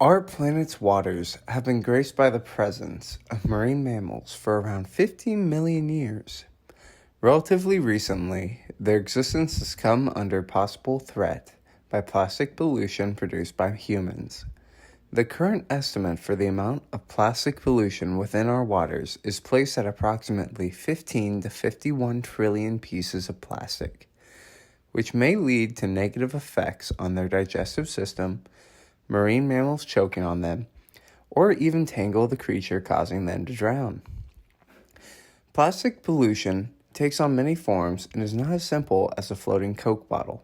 Our planet's waters have been graced by the presence of marine mammals for around 15 million years. Relatively recently, their existence has come under possible threat by plastic pollution produced by humans. The current estimate for the amount of plastic pollution within our waters is placed at approximately 15 to 51 trillion pieces of plastic, which may lead to negative effects on their digestive system, marine mammals choking on them, or even tangle the creature, causing them to drown. Plastic pollution takes on many forms and is not as simple as a floating Coke bottle.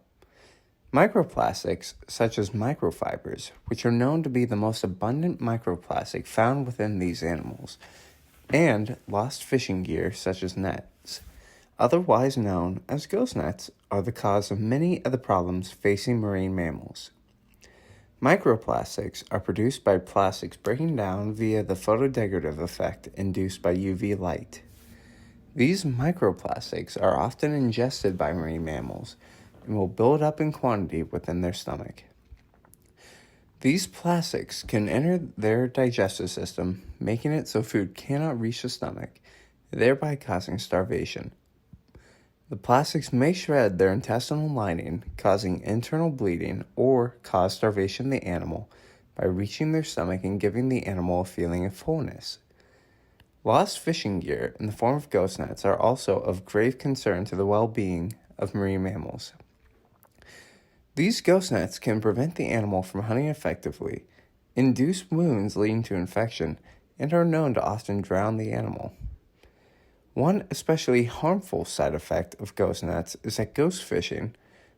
Microplastics, such as microfibers, which are known to be the most abundant microplastic found within these animals, and lost fishing gear, such as nets, otherwise known as ghost nets, are the cause of many of the problems facing marine mammals. Microplastics are produced by plastics breaking down via the photodegradative effect induced by UV light. These microplastics are often ingested by marine mammals and will build up in quantity within their stomach. These plastics can enter their digestive system, making it so food cannot reach the stomach, thereby causing starvation. The plastics may shred their intestinal lining, causing internal bleeding, or cause starvation of the animal by reaching their stomach and giving the animal a feeling of fullness. Lost fishing gear in the form of ghost nets are also of grave concern to the well-being of marine mammals. These ghost nets can prevent the animal from hunting effectively, induce wounds leading to infection, and are known to often drown the animal. One especially harmful side effect of ghost nets is that ghost fishing,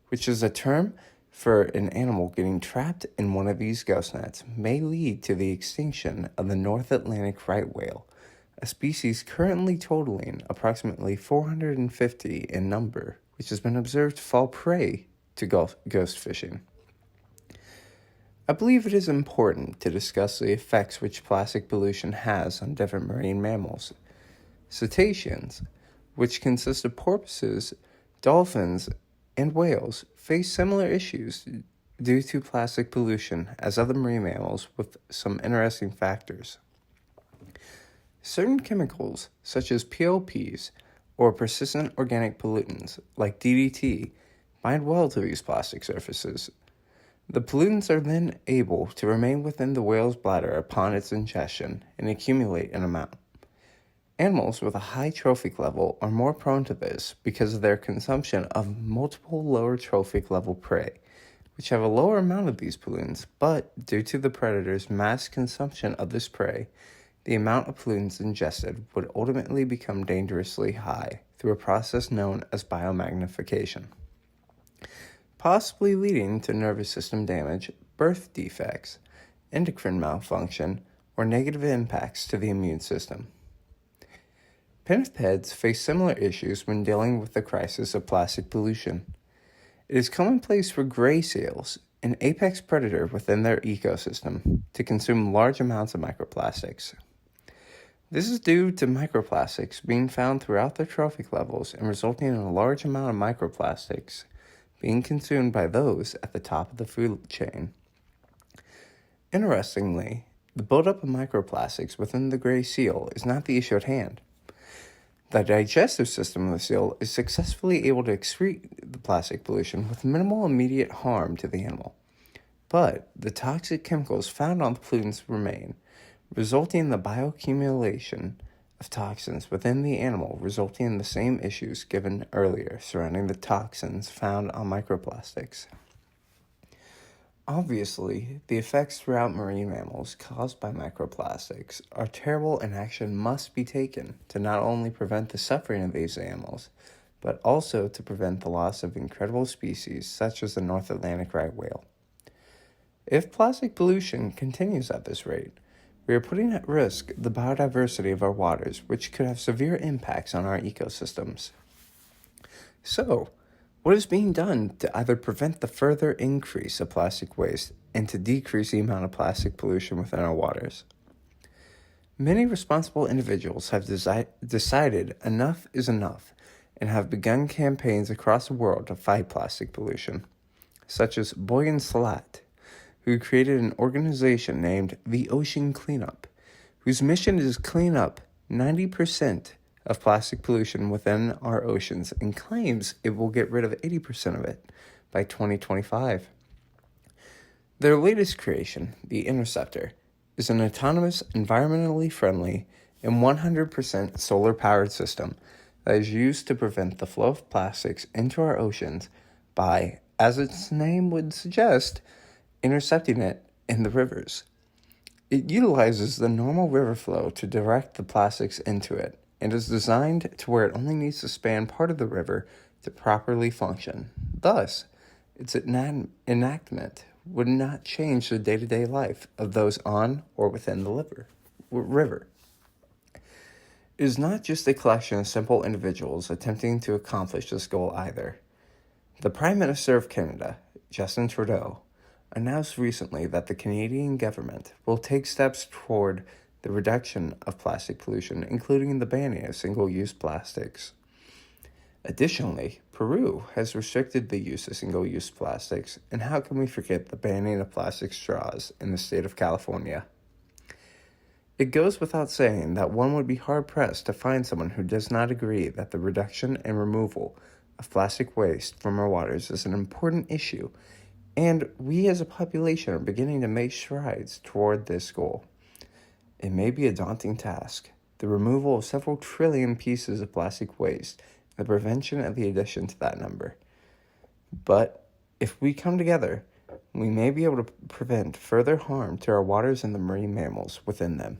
which is a term for an animal getting trapped in one of these ghost nets, may lead to the extinction of the North Atlantic right whale, a species currently totaling approximately 450 in number, which has been observed to fall prey to ghost fishing. I believe it is important to discuss the effects which plastic pollution has on different marine mammals. Cetaceans, which consist of porpoises, dolphins, and whales, face similar issues due to plastic pollution as other marine mammals, with some interesting factors. Certain chemicals, such as PLPs or persistent organic pollutants like DDT, bind well to these plastic surfaces. The pollutants are then able to remain within the whale's bladder upon its ingestion and accumulate in amount. Animals with a high trophic level are more prone to this because of their consumption of multiple lower trophic level prey, which have a lower amount of these pollutants, but due to the predator's mass consumption of this prey, the amount of pollutants ingested would ultimately become dangerously high through a process known as biomagnification, possibly leading to nervous system damage, birth defects, endocrine malfunction, or negative impacts to the immune system. Pinnipeds face similar issues when dealing with the crisis of plastic pollution. It is commonplace for gray seals, an apex predator within their ecosystem, to consume large amounts of microplastics. This is due to microplastics being found throughout their trophic levels and resulting in a large amount of microplastics being consumed by those at the top of the food chain. Interestingly, the buildup of microplastics within the gray seal is not the issue at hand. The digestive system of the seal is successfully able to excrete the plastic pollution with minimal immediate harm to the animal. But the toxic chemicals found on the pollutants remain, resulting in the bioaccumulation of toxins within the animal, resulting in the same issues given earlier surrounding the toxins found on microplastics. Obviously, the effects throughout marine mammals caused by microplastics are terrible, and action must be taken to not only prevent the suffering of these animals, but also to prevent the loss of incredible species such as the North Atlantic right whale. If plastic pollution continues at this rate, we are putting at risk the biodiversity of our waters, which could have severe impacts on our ecosystems. So, what is being done to either prevent the further increase of plastic waste and to decrease the amount of plastic pollution within our waters? Many responsible individuals have decided enough is enough and have begun campaigns across the world to fight plastic pollution, such as Boyan Salat, who created an organization named the Ocean Cleanup, whose mission is to clean up 90% of plastic pollution within our oceans and claims it will get rid of 80% of it by 2025. Their latest creation, the Interceptor, is an autonomous, environmentally friendly, and 100% solar-powered system that is used to prevent the flow of plastics into our oceans by, as its name would suggest, intercepting it in the rivers. It utilizes the normal river flow to direct the plastics into it and is designed to where it only needs to span part of the river to properly function. Thus, its enactment would not change the day-to-day life of those on or within the river. It is not just a collection of simple individuals attempting to accomplish this goal either. The Prime Minister of Canada, Justin Trudeau, announced recently that the Canadian government will take steps toward the reduction of plastic pollution, including the banning of single-use plastics. Additionally, Peru has restricted the use of single-use plastics, and how can we forget the banning of plastic straws in the state of California? It goes without saying that one would be hard-pressed to find someone who does not agree that the reduction and removal of plastic waste from our waters is an important issue, and we as a population are beginning to make strides toward this goal. It may be a daunting task, the removal of several trillion pieces of plastic waste, and the prevention of the addition to that number. But if we come together, we may be able to prevent further harm to our waters and the marine mammals within them.